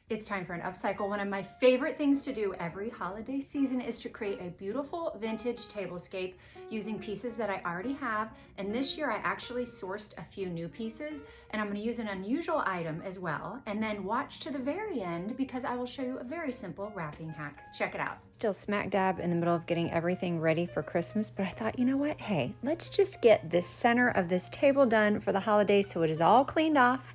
It's time for an upcycle. One of my favorite things to do every holiday season is to create a beautiful vintage tablescape using pieces that I already have. And this year I actually sourced a few new pieces, and I'm going to use an unusual item as well. And then watch to the very end because I will show you a very simple wrapping hack. Check it out. Still smack dab in the middle of getting everything ready for Christmas, but I thought, you know what? Hey, let's just get this center of this table done for the holidays so it is all cleaned off.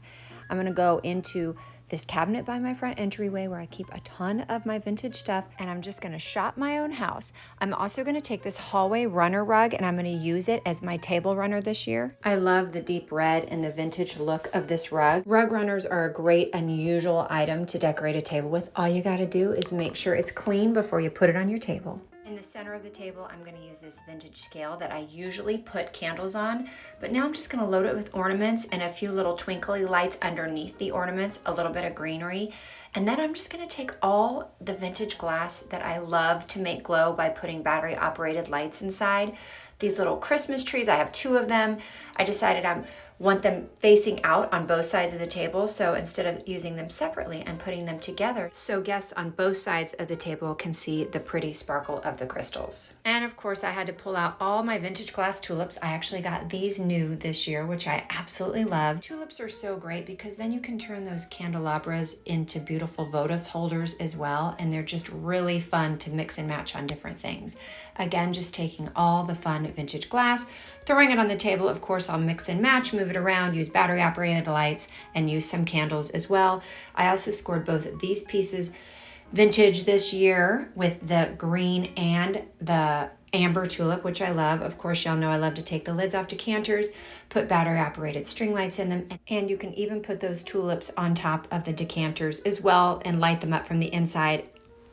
I'm going to go into this cabinet by my front entryway where I keep a ton of my vintage stuff, and I'm just going to shop my own house. I'm also going to take this hallway runner rug and I'm going to use it as my table runner this year. I love the deep red and the vintage look of this rug. Rug runners are a great unusual item to decorate a table with. All you got to do is make sure it's clean before you put it on your table. In the center of the table, I'm going to use this vintage scale that I usually put candles on, but now I'm just going to load it with ornaments and a few little twinkly lights underneath the ornaments, a little bit of greenery. And then I'm just going to take all the vintage glass that I love to make glow by putting battery operated lights inside. These little Christmas trees, I have 2 of them. I decided I want them facing out on both sides of the table, so instead of using them separately, I'm putting them together so guests on both sides of the table can see the pretty sparkle of the crystals. And of course I had to pull out all my vintage glass tulips. I actually got these new this year, which I absolutely love. Tulips are so great because then you can turn those candelabras into beautiful votive holders as well, and they're just really fun to mix and match on different things. Again, just taking all the fun vintage glass, throwing it on the table. Of course, I'll mix and match, move it around, use battery operated lights, and use some candles as well. I also scored both of these pieces vintage this year with the green and the amber tulip, which I love. Of course, y'all know I love to take the lids off decanters, put battery operated string lights in them, and you can even put those tulips on top of the decanters as well and light them up from the inside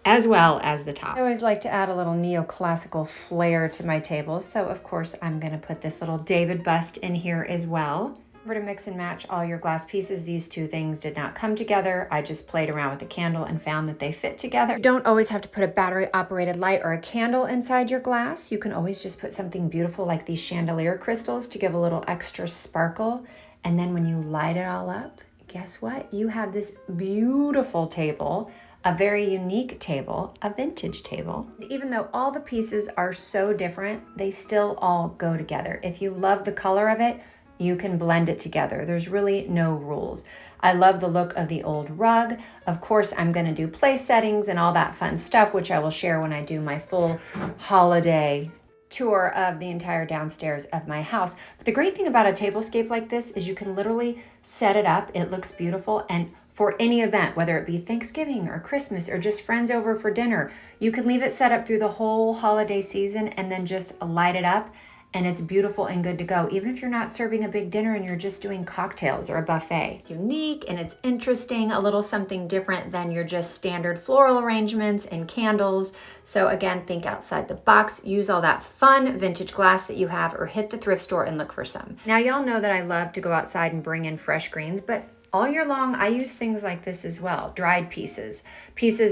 as well as the top. I always like to add a little neoclassical flair to my table, so of course I'm going to put this little David bust in here as well. Remember to mix and match all your glass pieces. These 2 things did not come together. I just played around with the candle and found that they fit together. You don't always have to put a battery operated light or a candle inside your glass. You can always just put something beautiful like these chandelier crystals to give a little extra sparkle. And then when you light it all up, guess what? You have this beautiful table, a very unique table, a vintage table. Even though all the pieces are so different, they still all go together. If you love the color of it, you can blend it together. There's really no rules. I love the look of the old rug. Of course, I'm gonna do place settings and all that fun stuff, which I will share when I do my full holiday tour of the entire downstairs of my house. But the great thing about a tablescape like this is you can literally set it up. It looks beautiful, and for any event, whether it be Thanksgiving or Christmas or just friends over for dinner, you can leave it set up through the whole holiday season and then just light it up, and it's beautiful and good to go, even if you're not serving a big dinner and you're just doing cocktails or a buffet. It's unique and it's interesting, a little something different than your just standard floral arrangements and candles. So again, think outside the box, use all that fun vintage glass that you have, or hit the thrift store and look for some. Now y'all know that I love to go outside and bring in fresh greens, but all year long, I use things like this as well, dried pieces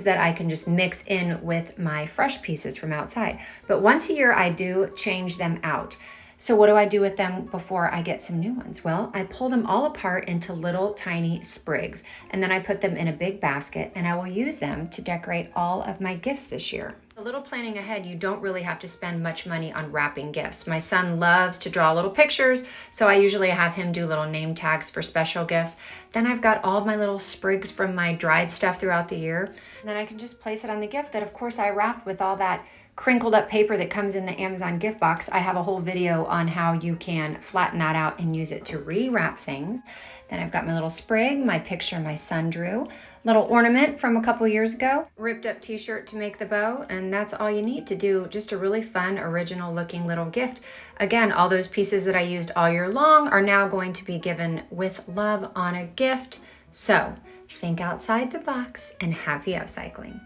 that I can just mix in with my fresh pieces from outside. But once a year, I do change them out. So what do I do with them before I get some new ones? Well, I pull them all apart into little tiny sprigs, and then I put them in a big basket, and I will use them to decorate all of my gifts this year. A little planning ahead, you don't really have to spend much money on wrapping gifts. My son loves to draw little pictures, so I usually have him do little name tags for special gifts. Then I've got all my little sprigs from my dried stuff throughout the year. And then I can just place it on the gift that, of course, I wrapped with all that crinkled up paper that comes in the Amazon gift box. I have a whole video on how you can flatten that out and use it to rewrap things. Then I've got my little sprig, my picture my son drew, little ornament from a couple years ago, ripped up t-shirt to make the bow, and that's all you need to do just a really fun, original looking little gift. Again, all those pieces that I used all year long are now going to be given with love on a gift. So think outside the box and happy upcycling.